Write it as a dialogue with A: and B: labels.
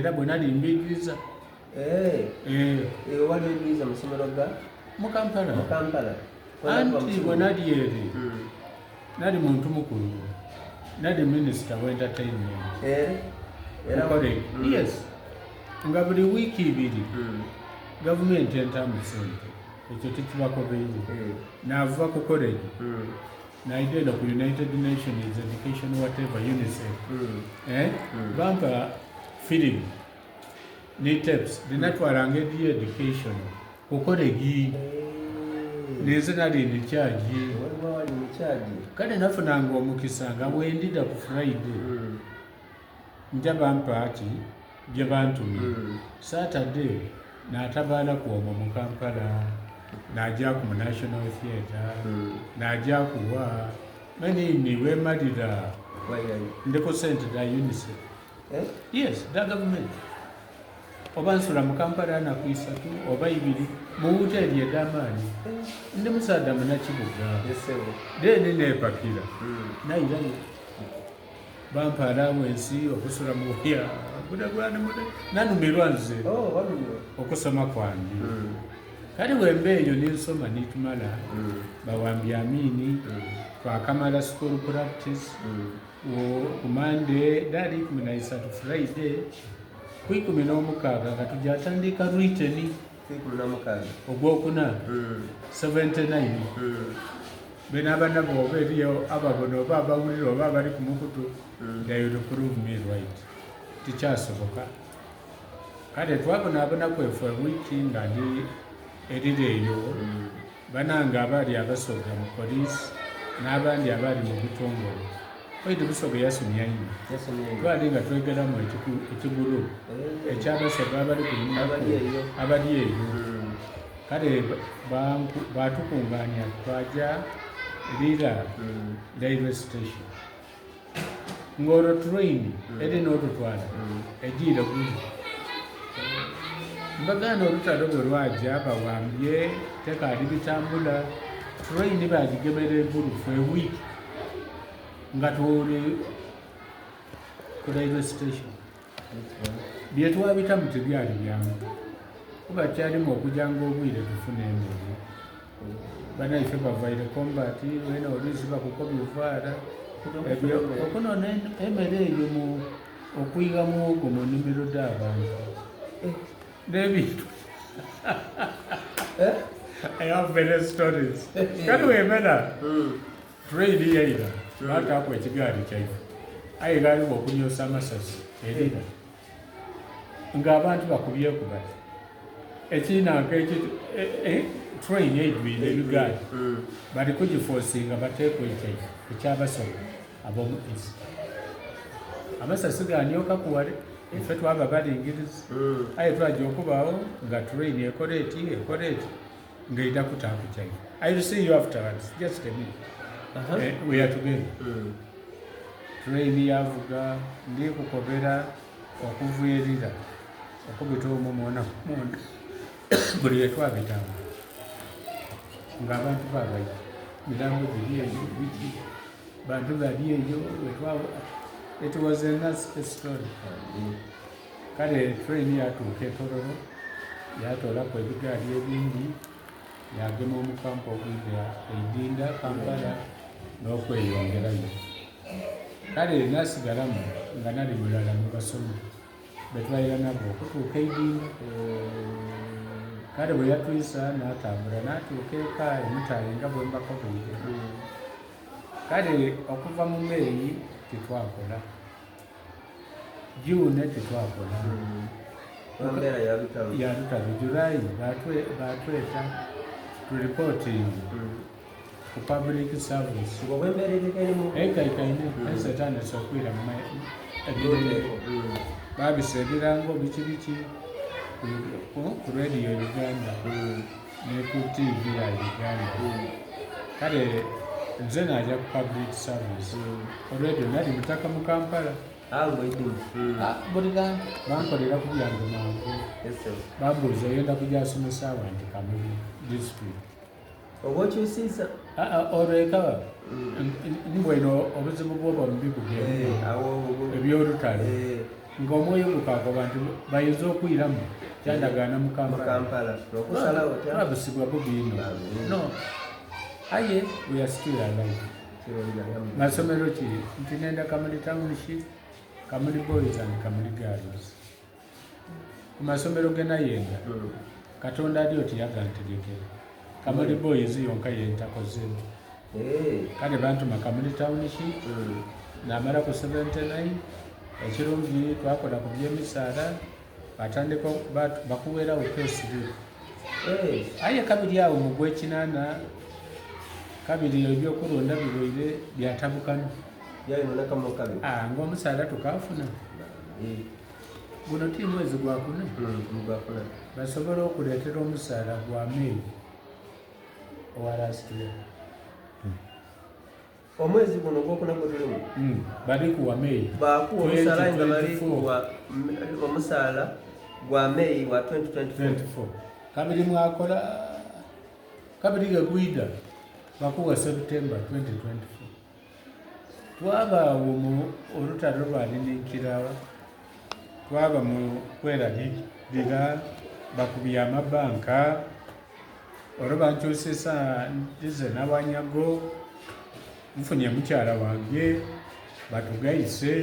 A: era bwe nali mbigiriza
B: wali mbigiriza mu ssomero ga
A: mu Kampala anti bwe nali eri nali muntu mukulu, nali minisita wa entertainment yes, nga buli wiiki ibiri gavumenti entamu sente ekyo tekibakobeire naava ku college naigenda ku United Nations Education whatever UNICEF bampa film ne tapes dinatwalanga edi education ku college neze nali ndi charge kale nafunanga omukisa nga bwendida ku Friday nja bampa ati bye bantumye Saturday n'atabaala kuoma mu Kampala n'ajja ku National Theatre n'ajja kuwa manini wemalira ndiko sente da UNICEF yes da government oba nsula mu Kampala nakwisatu oba ibiri mu hoteli ed'amaanyi ndi musaada munakibuga deni nepakira nairayo bampa allowance okusula mu ya nanumirwa nze okusoma kwange kale wembe eyo nensoma nitumala bawambye amini twakamala school practice ku Monday dali 13 Friday ku 16 nga tujatandika written ogwokuna 79 bena abana bobe eriyo ababono oba abawulire oba abali ku mukutu they will prove me right tikyasoboka kale twabona abana kwefe wiki nga ndi erireeyo bananga abali abasoga mu polisi n'abandi abali mu butongole oito busoga yasomya nnyo twali nga twegeramu ekigulu ekyabasoga abali ku abali eyo kale batukungaanya twaja Lira railway station ngoro train eri n'otutwala egiira guli mbagana olutalo bwe lwaja bawambye tekaali bitambula train bagigemera empulufu ewiiki nga tuli ku railway station bye twabitamu tebyali byangu kuba kyalimu okujanga obwire tufune emmere banaife bavaire combat wena olizi bakukobya ovaara okunona emmere eyo mu okuyiga muwogo mu nnimiro d'abantu n'ebintu I have many stories kati wemera train yaira baataku ekigaali kyaife aye gaaliwo okunyosa amasasi erira ng'abantu bakubyeko bati ekiinanka ekiti train eidwire ebigaali bali kugiforcinga bateeko ekyaife ekyabasoga ab'omu east amasasi ganyoka kuwale ife twaba balingiriza aye twajja okubaawo nga train ekola eti ng'eida kutaaku kyaife I will see you afterwards just a minute we are together train yavuga ndi kukobera okuvuirira okubita omwo mwona munda buli yetwabitamu ng'abantu babayo mirambo giri eyo biki bantu bali eyo wetwaba it was a nasty story kale train yatuuka etororo yatoolako ebigaali ebindi yagema omukampa okuyita eidinda Kampala n'okweyongerayo kale nasigalamu nga nali mulala mu basomi betwalira nabo okutuuka eidinda kale bwe yatwisa n'atambula n'atuuka eka emitaali nga bwe mbakobeire kale okuva mu Meeyi tetwakola June tetwakola yalutalo July batweta to reporting ku public service ekaikaine esetaani esokwira babiseebirango biki ku radio Uganda ne ku TV ya Uganda kale nze naja ku public service already nali mutaka mu Kampala buli gange bankolera ku byange mangu bambuuza oyenda kujja asomesa abantu Kamuli district
B: oba okyusiisa
A: olweka nibweno obuzibu bwoba mubi kugenda ebyolutalo ng'omwoyo gukaako bantu bayinza okwiramu kyandagaana mu
B: Kampala okusalawo otya
A: twabusibwa bubiino no aye we are still alive masomero ki nti nenda Kamuli Township, Kamuli Boys and Kamuli Girls ku masomero ge nayenga Katonda ali oti yagantegekera Kamuli Boys yonka yentakozeemu kale bantuma Kamuli Township namala ku 79 ekirungi twakola ku by'emisaala batandika bakuweerawo pesiri aye kabiri awo mu gw'ekinaana kabiri ebyokulonda bibaire byatabukano ng'omusaala tukaafuna guno ti mwezi gwakuna basobole okuleetera omusaala gwa May owalasitula
B: omwezi guno gwokuna gwe tulimu
A: bali kuwa May
B: bakuwa omusaala nga bali kuwa omusaala gwa May wa 2024
A: kabiri mwakola kabiri gegwida bakuwa September 2024 twabaawo mu olutalo lwanininkirawa twaba mu kweraliira bakubye amabanka olwo bankyusisa ndize n'abanyago nfunye mukyala wange batugayise